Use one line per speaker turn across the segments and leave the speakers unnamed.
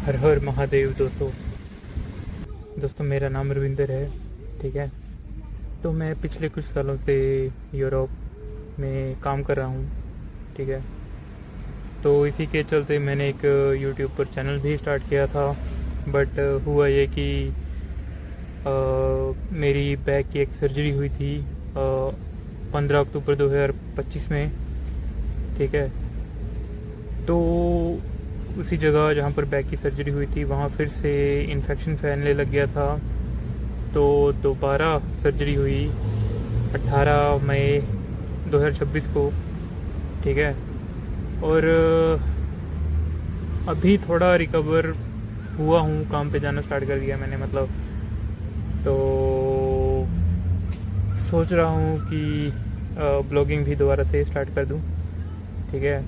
हर हर महादेव। दोस्तों मेरा नाम रविंदर है। ठीक है, तो मैं पिछले कुछ सालों से यूरोप में काम कर रहा हूँ। ठीक है, तो इसी के चलते मैंने एक यूट्यूब पर चैनल भी स्टार्ट किया था। बट हुआ ये कि मेरी बैक की एक सर्जरी हुई थी 15 अक्टूबर 2025 में। ठीक है, तो उसी जगह जहाँ पर बैक की सर्जरी हुई थी वहाँ फिर से इन्फेक्शन फैलने लग गया था। तो दोबारा सर्जरी हुई 18 मई 2026 को। ठीक है, और अभी थोड़ा रिकवर हुआ हूँ, काम पे जाना स्टार्ट कर दिया मैंने। मतलब तो सोच रहा हूँ कि ब्लॉगिंग भी दोबारा से स्टार्ट कर दूँ। ठीक है,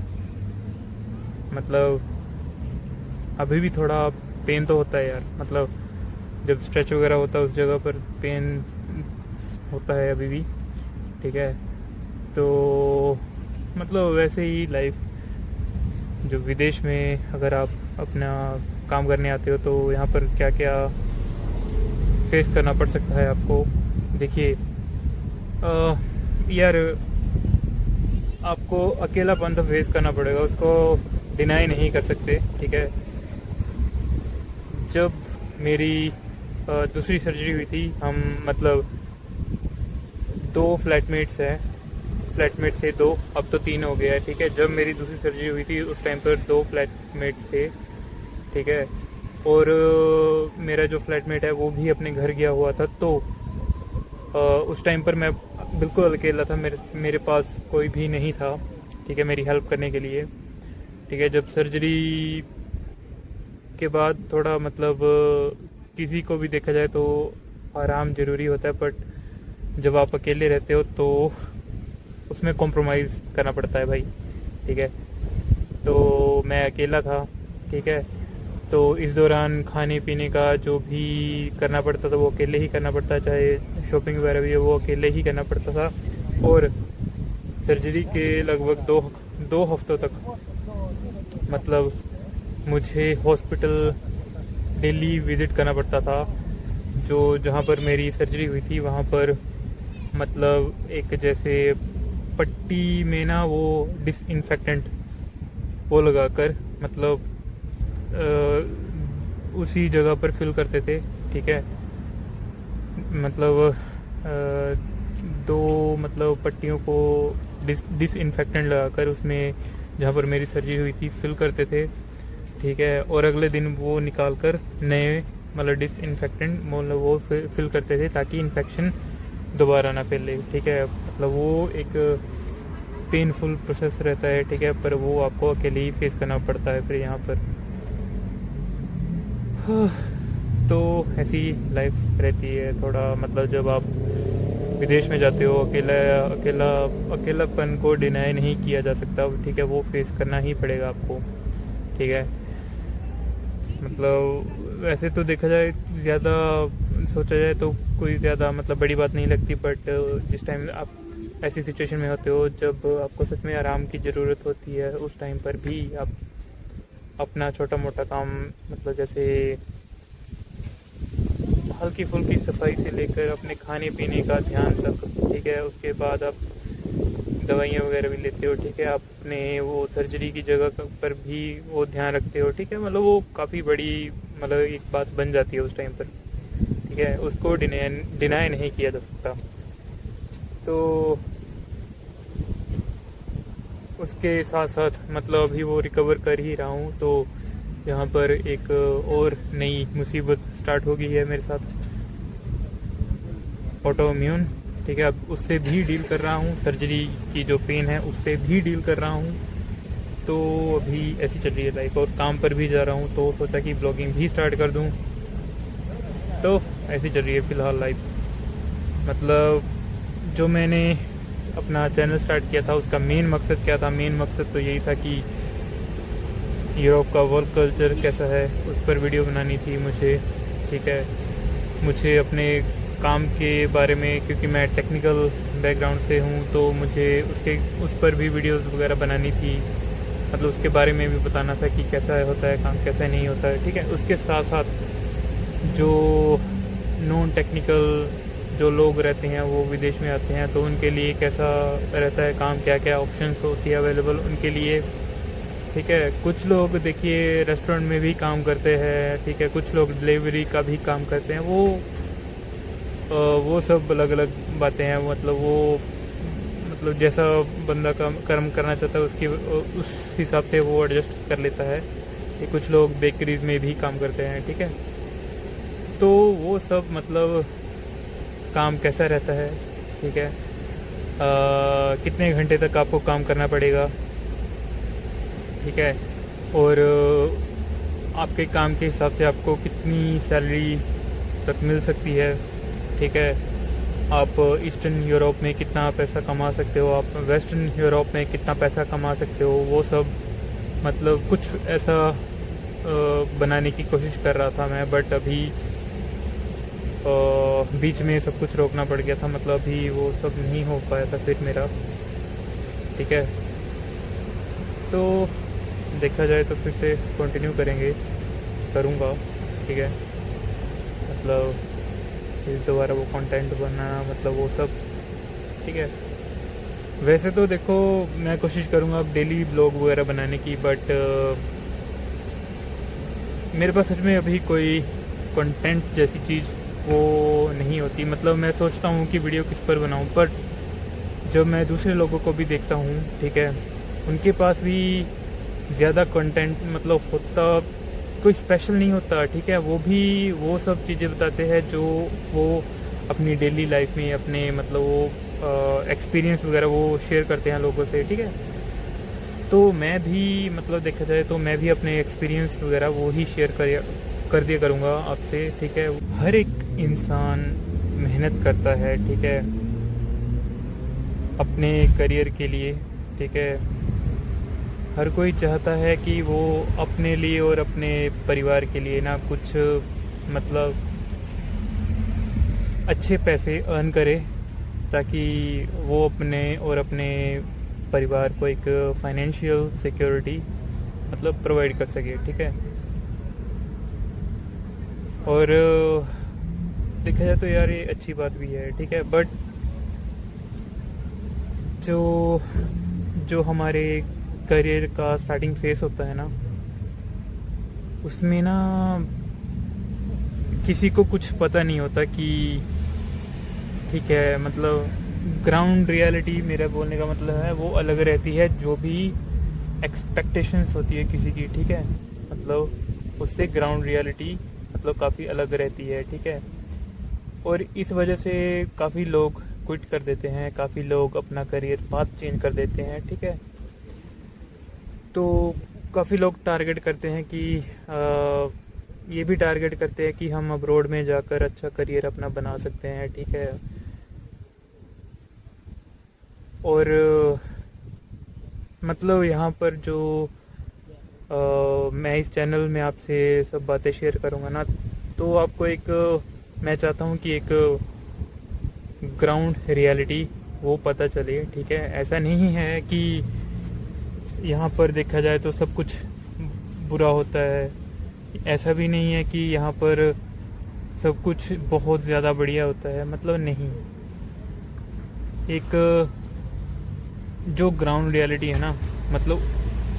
मतलब अभी भी थोड़ा पेन तो होता है यार। मतलब जब स्ट्रेच वगैरह होता है उस जगह पर पेन होता है अभी भी। ठीक है, तो मतलब वैसे ही लाइफ, जो विदेश में अगर आप अपना काम करने आते हो तो यहाँ पर क्या क्या फेस करना पड़ सकता है आपको। देखिए यार, आपको अकेलापन तो फेस करना पड़ेगा, उसको डिनाई नहीं कर सकते। ठीक है, जब मेरी दूसरी सर्जरी हुई थी, हम मतलब दो फ्लैटमेट्स हैं। फ्लैटमेट थे दो, अब तो तीन हो गया है। ठीक है, जब मेरी दूसरी सर्जरी हुई थी उस टाइम पर दो फ्लैटमेट्स थे। ठीक है, और मेरा जो फ्लैटमेट है वो भी अपने घर गया हुआ था। तो उस टाइम पर मैं बिल्कुल अकेला था, मेरे पास कोई भी नहीं था। ठीक है, मेरी हेल्प करने के लिए। ठीक है, जब सर्जरी के बाद थोड़ा मतलब किसी को भी देखा जाए तो आराम ज़रूरी होता है, बट जब आप अकेले रहते हो तो उसमें कॉम्प्रोमाइज़ करना पड़ता है भाई। ठीक है, तो मैं अकेला था। ठीक है, तो इस दौरान खाने पीने का जो भी करना पड़ता था वो अकेले ही करना पड़ता, चाहे शॉपिंग वगैरह भी है वो अकेले ही करना पड़ता था। और सर्जरी के लगभग दो हफ्तों तक मतलब मुझे हॉस्पिटल डेली विज़िट करना पड़ता था। जो जहाँ पर मेरी सर्जरी हुई थी वहाँ पर मतलब एक जैसे पट्टी में ना वो डिसइंफेक्टेंट वो लगाकर मतलब उसी जगह पर फिल करते थे। ठीक है, मतलब दो मतलब पट्टियों को डिसइंफेक्टेंट लगाकर उसमें जहाँ पर मेरी सर्जरी हुई थी फिल करते थे। ठीक है, और अगले दिन वो निकाल कर नए मतलब डिसइंफेक्टेंट मतलब वो फिल करते थे ताकि इन्फेक्शन दोबारा ना फैले। ठीक है, मतलब वो एक पेनफुल प्रोसेस रहता है। ठीक है, पर वो आपको अकेले ही फेस करना पड़ता है फिर यहाँ पर। तो ऐसी लाइफ रहती है थोड़ा। मतलब जब आप विदेश में जाते हो अकेलापन को डिनाई नहीं किया जा सकता। ठीक है, वो फेस करना ही पड़ेगा आपको। ठीक है, मतलब वैसे तो देखा जाए ज़्यादा सोचा जाए तो कोई ज़्यादा मतलब बड़ी बात नहीं लगती, बट जिस टाइम आप ऐसी सिचुएशन में होते हो जब आपको सच में आराम की ज़रूरत होती है उस टाइम पर भी आप अपना छोटा मोटा काम मतलब जैसे हल्की फुल्की सफाई से लेकर अपने खाने पीने का ध्यान तक। ठीक है, उसके बाद आप दवाइयाँ वगैरह भी लेते हो। ठीक है, आप अपने वो सर्जरी की जगह पर भी वो ध्यान रखते हो। ठीक है, मतलब वो काफ़ी बड़ी मतलब एक बात बन जाती है उस टाइम पर। ठीक है, उसको डिनाई नहीं किया जा सकता। तो उसके साथ साथ मतलब अभी वो रिकवर कर ही रहा हूँ, तो यहाँ पर एक और नई मुसीबत स्टार्ट हो गई है मेरे साथ, ऑटोइम्यून। ठीक है, अब उससे भी डील कर रहा हूँ, सर्जरी की जो पेन है उससे भी डील कर रहा हूँ। तो अभी ऐसी चल रही है लाइफ, और काम पर भी जा रहा हूँ तो सोचा कि ब्लॉगिंग भी स्टार्ट कर दूँ। तो ऐसी चल रही है फ़िलहाल लाइफ। मतलब जो मैंने अपना चैनल स्टार्ट किया था उसका मेन मकसद क्या था? मेन मकसद तो यही था कि यूरोप का वर्क कल्चर कैसा है उस पर वीडियो बनानी थी मुझे। ठीक है, मुझे अपने काम के बारे में, क्योंकि मैं टेक्निकल बैकग्राउंड से हूँ तो मुझे उस पर भी वीडियोस वगैरह बनानी थी। मतलब उसके बारे में भी बताना था कि कैसा होता है काम, कैसा नहीं होता है, ठीक है। उसके साथ साथ जो नॉन टेक्निकल जो लोग रहते हैं वो विदेश में आते हैं, तो उनके लिए कैसा रहता है काम, क्या क्या ऑप्शंस होती है अवेलेबल उनके लिए, ठीक है। कुछ लोग देखिए रेस्टोरेंट में भी काम करते हैं, ठीक है, कुछ लोग डिलीवरी का भी काम करते हैं, वो सब अलग अलग बातें हैं। मतलब जैसा बंदा काम कर्म करना चाहता है उसकी उस हिसाब से वो एडजस्ट कर लेता है, कि कुछ लोग बेकरीज में भी काम करते हैं, ठीक है। तो वो सब मतलब काम कैसा रहता है, ठीक है, कितने घंटे तक आपको काम करना पड़ेगा, ठीक है, और आपके काम के हिसाब से आपको कितनी सैलरी तक मिल सकती है, ठीक है। आप ईस्टर्न यूरोप में कितना पैसा कमा सकते हो, आप वेस्टर्न यूरोप में कितना पैसा कमा सकते हो, वो सब मतलब कुछ ऐसा बनाने की कोशिश कर रहा था मैं, बट अभी बीच में सब कुछ रोकना पड़ गया था, मतलब अभी वो सब नहीं हो पाया था फिर मेरा, ठीक है। तो देखा जाए तो फिर से कंटिन्यू करूँगा, ठीक है। मतलब फिर दोबारा वो कंटेंट बनाना, मतलब वो सब, ठीक है। वैसे तो देखो मैं कोशिश करूँगा अब डेली ब्लॉग वगैरह बनाने की, बट मेरे पास सच में अभी कोई कंटेंट जैसी चीज़ वो नहीं होती। मतलब मैं सोचता हूँ कि वीडियो किस पर बनाऊँ, बट जब मैं दूसरे लोगों को भी देखता हूँ, ठीक है, उनके पास भी ज़्यादा कंटेंट मतलब होता, कोई स्पेशल नहीं होता, ठीक है। वो भी वो सब चीज़ें बताते हैं जो वो अपनी डेली लाइफ में अपने मतलब वो एक्सपीरियंस वगैरह वो शेयर करते हैं लोगों से, ठीक है। तो मैं भी मतलब देखा जाए तो मैं भी अपने एक्सपीरियंस वगैरह वो ही शेयर कर दिया करूँगा आपसे, ठीक है। हर एक इंसान मेहनत करता है, ठीक है, अपने करियर के लिए, ठीक है। हर कोई चाहता है कि वो अपने लिए और अपने परिवार के लिए ना कुछ मतलब अच्छे पैसे अर्न करे, ताकि वो अपने और अपने परिवार को एक फाइनेंशियल सिक्योरिटी मतलब प्रोवाइड कर सके, ठीक है। और देखा जाए तो यार ये अच्छी बात भी है, ठीक है, बट जो हमारे करियर का स्टार्टिंग फेस होता है ना, उसमें ना किसी को कुछ पता नहीं होता कि, ठीक है, मतलब ग्राउंड रियलिटी मेरा बोलने का मतलब है वो अलग रहती है, जो भी एक्सपेक्टेशंस होती है किसी की, ठीक है, मतलब उससे ग्राउंड रियलिटी मतलब काफ़ी अलग रहती है, ठीक है। और इस वजह से काफ़ी लोग क्विट कर देते हैं, काफ़ी लोग अपना करियर पाथ चेंज कर देते हैं, ठीक है। तो काफ़ी लोग टारगेट करते हैं कि ये भी टारगेट करते हैं कि हम अब्रॉड में जाकर अच्छा करियर अपना बना सकते हैं, ठीक है। और मतलब यहाँ पर जो मैं इस चैनल में आपसे सब बातें शेयर करूँगा ना, तो आपको एक मैं चाहता हूँ कि एक ग्राउंड रियलिटी वो पता चले, ठीक है। ऐसा नहीं है कि यहाँ पर देखा जाए तो सब कुछ बुरा होता है, ऐसा भी नहीं है कि यहाँ पर सब कुछ बहुत ज़्यादा बढ़िया होता है, मतलब नहीं। एक जो ग्राउंड रियलिटी है ना, मतलब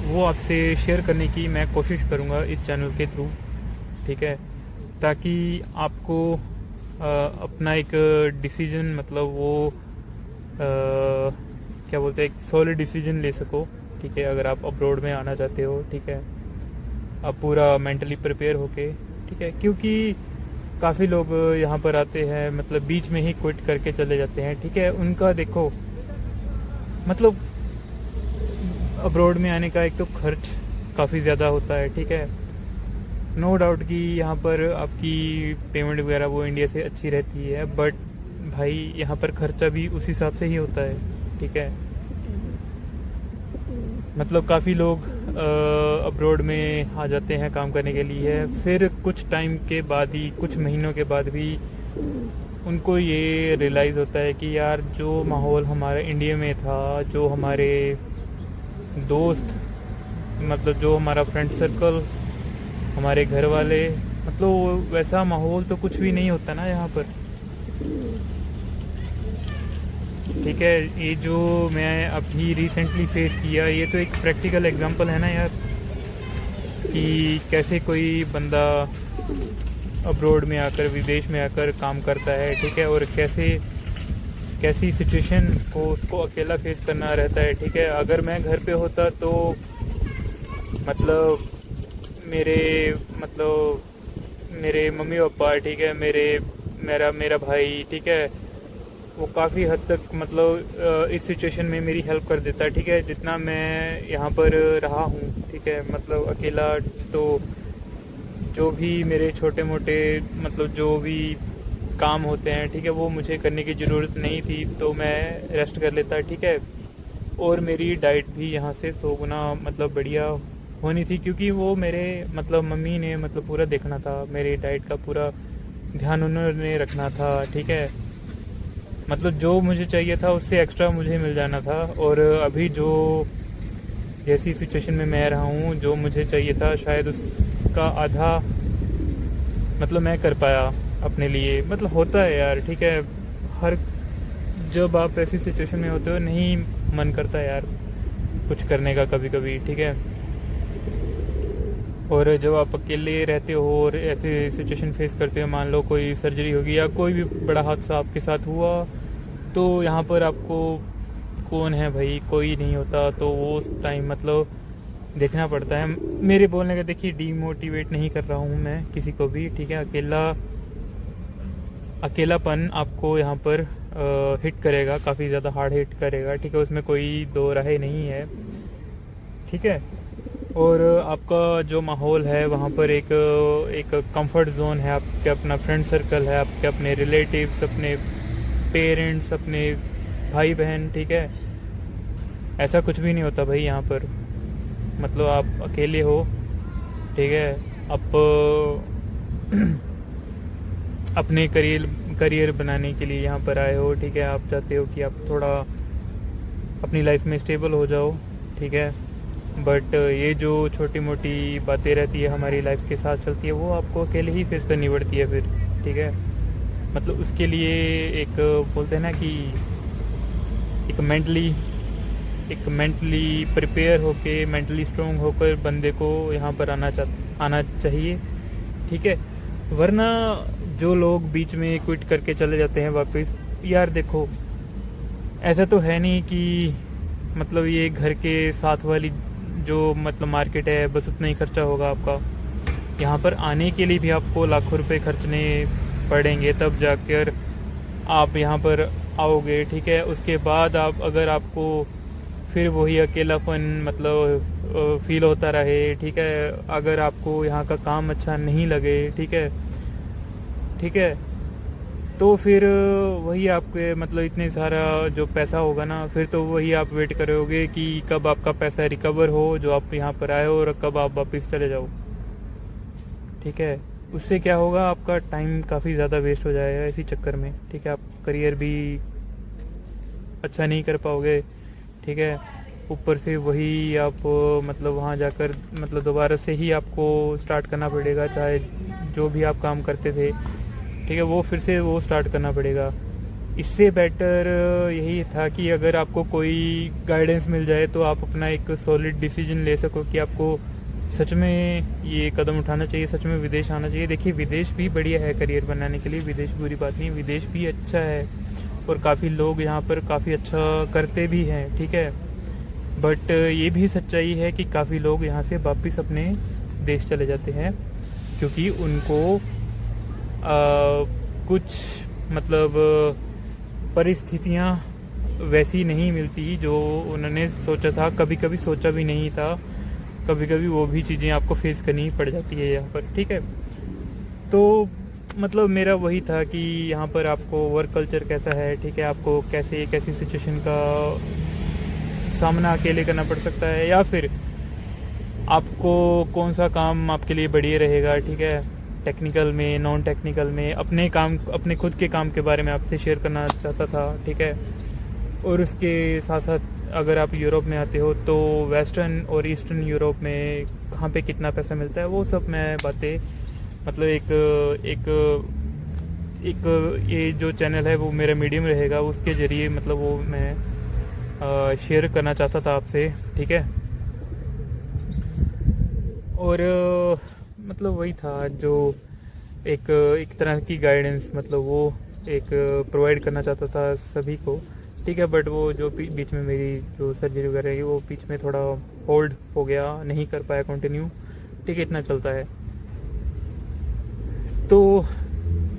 वो आपसे शेयर करने की मैं कोशिश करूँगा इस चैनल के थ्रू, ठीक है, ताकि आपको अपना एक डिसीजन मतलब वो क्या बोलते हैं, एक सॉलिड डिसीजन ले सको, ठीक है। अगर आप अब्रॉड में आना चाहते हो, ठीक है, आप पूरा मेंटली प्रिपेयर होके, ठीक है, क्योंकि काफ़ी लोग यहाँ पर आते हैं मतलब बीच में ही क्विट करके चले जाते हैं, ठीक है। उनका देखो मतलब अब्रॉड में आने का एक तो खर्च काफ़ी ज़्यादा होता है, ठीक है। नो डाउट कि यहाँ पर आपकी पेमेंट वगैरह वो इंडिया से अच्छी रहती है, बट भाई यहाँ पर खर्चा भी उस हिसाब से ही होता है, ठीक है। मतलब काफ़ी लोग अब्रॉड में आ जाते हैं काम करने के लिए, फिर कुछ टाइम के बाद ही, कुछ महीनों के बाद भी उनको ये रियलाइज़ होता है कि यार जो माहौल हमारा इंडिया में था, जो हमारे दोस्त मतलब जो हमारा फ्रेंड सर्कल, हमारे घर वाले, मतलब वैसा माहौल तो कुछ भी नहीं होता ना यहाँ पर। ठीक है, ये जो मैं अभी रिसेंटली फेस किया, ये तो एक प्रैक्टिकल एग्जांपल है ना यार, कि कैसे कोई बंदा अब्रॉड में आकर, विदेश में आकर काम करता है। ठीक है, और कैसे कैसी सिचुएशन को उसको अकेला फेस करना रहता है। ठीक है, अगर मैं घर पे होता तो मतलब मेरे मेरे मम्मी पापा, ठीक है, मेरा मेरा भाई, ठीक है, वो काफ़ी हद तक मतलब इस सिचुएशन में मेरी हेल्प कर देता है। ठीक है, जितना मैं यहाँ पर रहा हूँ, ठीक है, मतलब अकेला, तो जो भी मेरे छोटे मोटे मतलब जो भी काम होते हैं, ठीक है, वो मुझे करने की ज़रूरत नहीं थी, तो मैं रेस्ट कर लेता। ठीक है, और मेरी डाइट भी यहाँ से 100 गुना मतलब बढ़िया होनी थी, क्योंकि वो मेरे मतलब मम्मी ने मतलब पूरा देखना था, मेरी डाइट का पूरा ध्यान उन्होंने रखना था। ठीक है, मतलब जो मुझे चाहिए था उससे एक्स्ट्रा मुझे मिल जाना था। और अभी जो जैसी सिचुएशन में मैं रहा हूँ, जो मुझे चाहिए था शायद उसका आधा मतलब मैं कर पाया अपने लिए। मतलब होता है यार, ठीक है, हर जब आप ऐसी सिचुएशन में होते हो नहीं मन करता यार कुछ करने का कभी कभी। ठीक है, और जब आप अकेले रहते हो और ऐसे सिचुएशन फेस करते हो, मान लो कोई सर्जरी होगी या कोई भी बड़ा हादसा आपके साथ हुआ, तो यहाँ पर आपको कौन है भाई, कोई नहीं होता, तो वो उस टाइम मतलब देखना पड़ता है। मेरे बोलने का देखिए, डीमोटिवेट नहीं कर रहा हूँ मैं किसी को भी। ठीक है, अकेलापन आपको यहाँ पर हिट करेगा, काफ़ी ज़्यादा हार्ड हिट करेगा। ठीक है, उसमें कोई दो राहें नहीं है। ठीक है, और आपका जो माहौल है वहाँ पर एक कंफर्ट जोन है, आपके अपना फ्रेंड सर्कल है, आपके अपने रिलेटिव्स, अपने पेरेंट्स, अपने भाई बहन। ठीक है, ऐसा कुछ भी नहीं होता भाई यहाँ पर। मतलब आप अकेले हो, ठीक है, आप अपने करियर बनाने के लिए यहाँ पर आए हो। ठीक है, आप चाहते हो कि आप थोड़ा अपनी लाइफ में स्टेबल हो जाओ। ठीक है, बट ये जो छोटी मोटी बातें रहती है हमारी लाइफ के साथ चलती है, वो आपको अकेले ही फेस करनी पड़ती है फिर। ठीक है, मतलब उसके लिए एक बोलते हैं ना कि एक मेंटली प्रिपेयर होके, मेंटली स्ट्रोंग होकर बंदे को यहाँ पर आना चाहिए। ठीक है, वरना जो लोग बीच में क्विट करके चले जाते हैं वापस, यार देखो ऐसा तो है नहीं कि मतलब ये घर के साथ वाली जो मतलब मार्केट है बस उतना ही खर्चा होगा आपका। यहाँ पर आने के लिए भी आपको लाखों रुपए खर्चने पड़ेंगे, तब जाकर आप यहाँ पर आओगे। ठीक है, उसके बाद आप अगर आपको फिर वही अकेलापन मतलब फील होता रहे, ठीक है, अगर आपको यहाँ का काम अच्छा नहीं लगे, ठीक है, तो फिर वही आपके मतलब इतने सारा जो पैसा होगा ना, फिर तो वही आप वेट करोगे कि कब आपका पैसा रिकवर हो जो आप यहाँ पर आए हो, और कब आप वापस चले जाओ। ठीक है, उससे क्या होगा, आपका टाइम काफ़ी ज़्यादा वेस्ट हो जाएगा इसी चक्कर में। ठीक है, आप करियर भी अच्छा नहीं कर पाओगे। ठीक है, ऊपर से वही आप मतलब वहाँ जाकर मतलब दोबारा से ही आपको स्टार्ट करना पड़ेगा, चाहे जो भी आप काम करते थे, ठीक है, वो फिर से वो स्टार्ट करना पड़ेगा। इससे बेटर यही था कि अगर आपको कोई गाइडेंस मिल जाए तो आप अपना एक सॉलिड डिसीजन ले सको कि आपको सच में ये कदम उठाना चाहिए, सच में विदेश आना चाहिए। देखिए, विदेश भी बढ़िया है करियर बनाने के लिए, विदेश बुरी बात नहीं, विदेश भी अच्छा है और काफ़ी लोग यहाँ पर काफ़ी अच्छा करते भी हैं। ठीक है, बट ये भी सच्चाई है कि काफ़ी लोग यहाँ से वापस अपने देश चले जाते हैं, क्योंकि उनको कुछ मतलब परिस्थितियाँ वैसी नहीं मिलती जो उन्होंने सोचा था, कभी कभी सोचा भी नहीं था, कभी कभी वो भी चीज़ें आपको फेस करनी पड़ जाती है यहाँ पर। ठीक है, तो मतलब मेरा वही था कि यहाँ पर आपको वर्क कल्चर कैसा है, ठीक है, आपको कैसे कैसी सिचुएशन का सामना अकेले करना पड़ सकता है, या फिर आपको कौन सा काम आपके लिए बढ़िया रहेगा। ठीक है, टेक्निकल में, नॉन टेक्निकल में, अपने खुद के काम के बारे में आपसे शेयर करना चाहता था। ठीक है, और उसके साथ साथ अगर आप यूरोप में आते हो तो वेस्टर्न और ईस्टर्न यूरोप में कहाँ पे कितना पैसा मिलता है, वो सब मैं बातें मतलब एक एक एक ये जो चैनल है वो मेरा मीडियम रहेगा, उसके ज़रिए मतलब वो मैं शेयर करना चाहता था आपसे, ठीक है। और मतलब वही था जो एक एक तरह की गाइडेंस मतलब वो एक प्रोवाइड करना चाहता था सभी को, ठीक है। बट वो जो बीच में मेरी जो सर्जरी वगैरह है वो बीच में थोड़ा होल्ड हो गया, नहीं कर पाया कंटिन्यू, ठीक है। इतना चलता है तो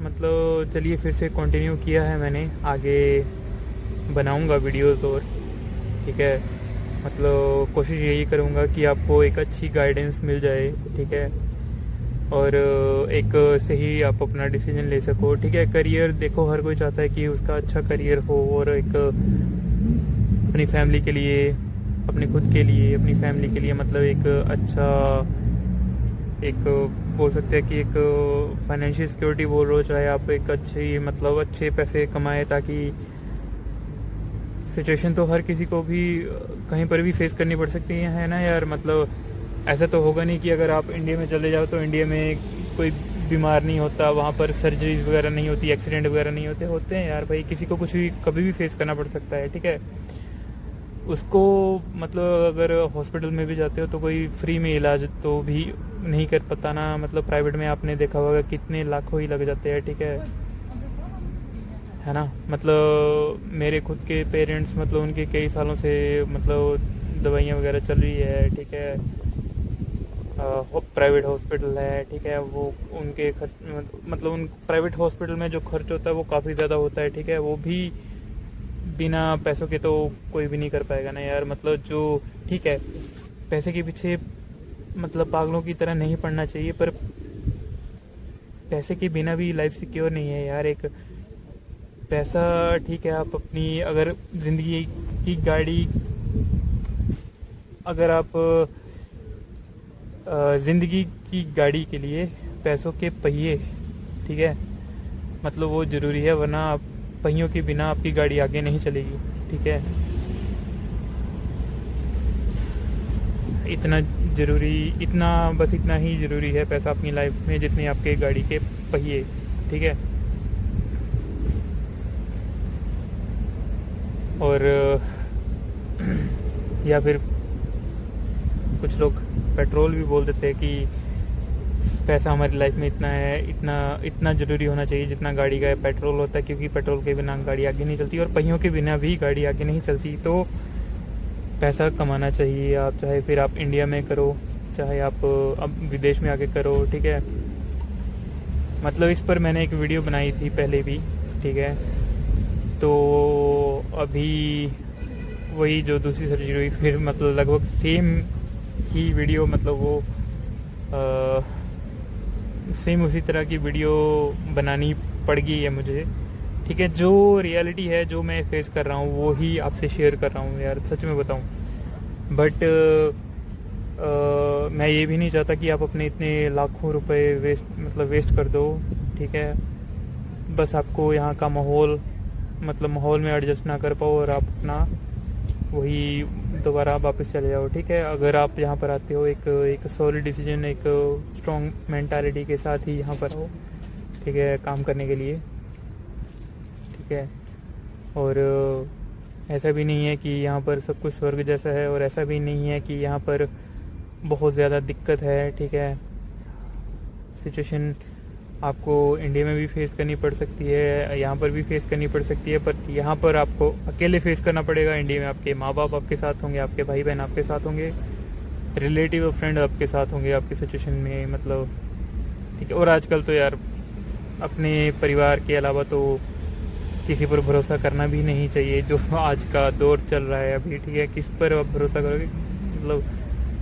मतलब चलिए फिर से कंटिन्यू किया है मैंने, आगे बनाऊंगा वीडियोस और, ठीक है। मतलब कोशिश यही करूंगा कि आपको एक अच्छी गाइडेंस मिल जाए, ठीक है। और एक सही आप अपना डिसीजन ले सको, ठीक है। करियर देखो, हर कोई चाहता है कि उसका अच्छा करियर हो और एक अपनी फैमिली के लिए, अपने खुद के लिए, अपनी फैमिली के लिए मतलब एक अच्छा, एक बोल सकते हैं कि एक फाइनेंशियल सिक्योरिटी बोल रहे हो, चाहे आप एक अच्छी मतलब अच्छे पैसे कमाए, ताकि सिचुएशन तो हर किसी को भी कहीं पर भी फेस करनी पड़ सकती है ना यार। मतलब ऐसा तो होगा नहीं कि अगर आप इंडिया में चले जाओ तो इंडिया में कोई बीमार नहीं होता, वहाँ पर सर्जरीज वगैरह नहीं होती, एक्सीडेंट वगैरह नहीं होते हैं यार भाई। किसी को कुछ भी कभी भी फेस करना पड़ सकता है, ठीक है। उसको मतलब अगर हॉस्पिटल में भी जाते हो तो कोई फ्री में इलाज तो भी नहीं कर पाता ना, मतलब प्राइवेट में आपने देखा होगा कितने लाखों ही लग जाते हैं, ठीक है ना। मतलब मेरे खुद के पेरेंट्स मतलब उनके कई सालों से मतलब दवाइयाँ वगैरह चल रही है, ठीक है। प्राइवेट हॉस्पिटल है, ठीक है। वो उनके मतलब उन प्राइवेट हॉस्पिटल में जो खर्च होता है वो काफ़ी ज़्यादा होता है, ठीक है। वो भी बिना पैसों के तो कोई भी नहीं कर पाएगा ना यार। मतलब जो, ठीक है, पैसे के पीछे मतलब पागलों की तरह नहीं पड़ना चाहिए, पर पैसे के बिना भी लाइफ सिक्योर नहीं है यार। एक पैसा, ठीक है, आप अपनी अगर ज़िंदगी की गाड़ी, अगर आप ज़िंदगी की गाड़ी के लिए पैसों के पहिए, ठीक है, मतलब वो ज़रूरी है, वरना आप पहियों के बिना आपकी गाड़ी आगे नहीं चलेगी, ठीक है। इतना ज़रूरी, इतना बस इतना ही ज़रूरी है पैसा अपनी लाइफ में जितने आपके गाड़ी के पहिए, ठीक है। और या फिर कुछ लोग पेट्रोल भी बोल देते हैं कि पैसा हमारी लाइफ में इतना है, इतना इतना ज़रूरी होना चाहिए जितना गाड़ी का पेट्रोल होता है, क्योंकि पेट्रोल के बिना गाड़ी आगे नहीं चलती और पहियों के बिना भी गाड़ी आगे नहीं चलती। तो पैसा कमाना चाहिए आप, चाहे फिर आप इंडिया में करो, चाहे आप अब विदेश में आके करो, ठीक है। मतलब इस पर मैंने एक वीडियो बनाई थी पहले भी, ठीक है। तो अभी वही जो दूसरी सर्जरी हुई, फिर मतलब लगभग सेम ही वीडियो, मतलब वो सेम उसी तरह की वीडियो बनानी पड़ गई है मुझे, ठीक है। जो रियलिटी है, जो मैं फेस कर रहा हूँ वो ही आपसे शेयर कर रहा हूँ यार, सच में बताऊँ। बट मैं ये भी नहीं चाहता कि आप अपने इतने लाखों रुपए वेस्ट कर दो, ठीक है। बस आपको यहाँ का माहौल, मतलब माहौल में एडजस्ट ना कर पाओ और आप अपना वही दोबारा वापस चले जाओ, ठीक है। अगर आप यहाँ पर आते हो एक सॉलिड डिसीजन, एक स्ट्रॉन्ग मेंटालिटी के साथ ही यहाँ पर हो, ठीक है, काम करने के लिए, ठीक है। और ऐसा भी नहीं है कि यहाँ पर सब कुछ स्वर्ग जैसा है, और ऐसा भी नहीं है कि यहाँ पर बहुत ज़्यादा दिक्कत है, ठीक है। सिचुएशन आपको इंडिया में भी फेस करनी पड़ सकती है, यहाँ पर भी फेस करनी पड़ सकती है, पर यहाँ पर आपको अकेले फेस करना पड़ेगा। इंडिया में आपके माँ बाप आपके साथ होंगे, आपके भाई बहन आपके साथ होंगे, रिलेटिव और फ्रेंड आपके साथ होंगे आपकी सिचुएशन में, मतलब, ठीक है। और आजकल तो यार अपने परिवार के अलावा तो किसी पर भरोसा करना भी नहीं चाहिए, जो आज का दौर चल रहा है अभी, ठीक है। किस पर आप भरोसा करोगे, मतलब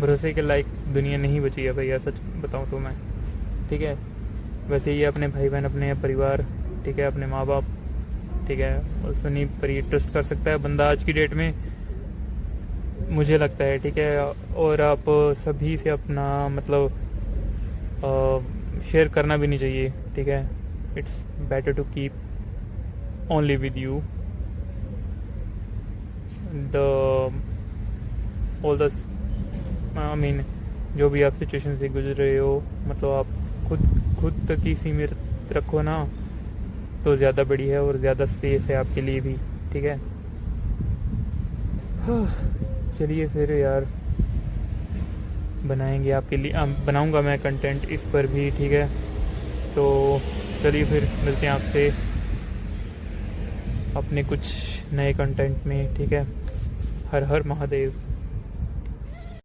भरोसे के लायक दुनिया नहीं बची है भैया, सच बताऊँ तो मैं, ठीक है। वैसे ही अपने भाई बहन, अपने परिवार, ठीक है, अपने माँ बाप, ठीक है, और उन्हीं पर ही ट्रस्ट कर सकता है बंदा आज की डेट में, मुझे लगता है, ठीक है। और आप सभी से अपना मतलब शेयर करना भी नहीं चाहिए, ठीक है। It's better to keep only with you, the all the I mean जो भी आप सिचुएशन से गुजर रहे हो, मतलब आप खुद तक ही सीमित रखो ना, तो ज़्यादा बड़ी है और ज़्यादा सेफ है आपके लिए भी, ठीक है। चलिए फिर यार, बनाएंगे आपके लिए, बनाऊंगा मैं कंटेंट इस पर भी, ठीक है। तो चलिए फिर मिलते हैं आपसे अपने कुछ नए कंटेंट में, ठीक है। हर हर महादेव।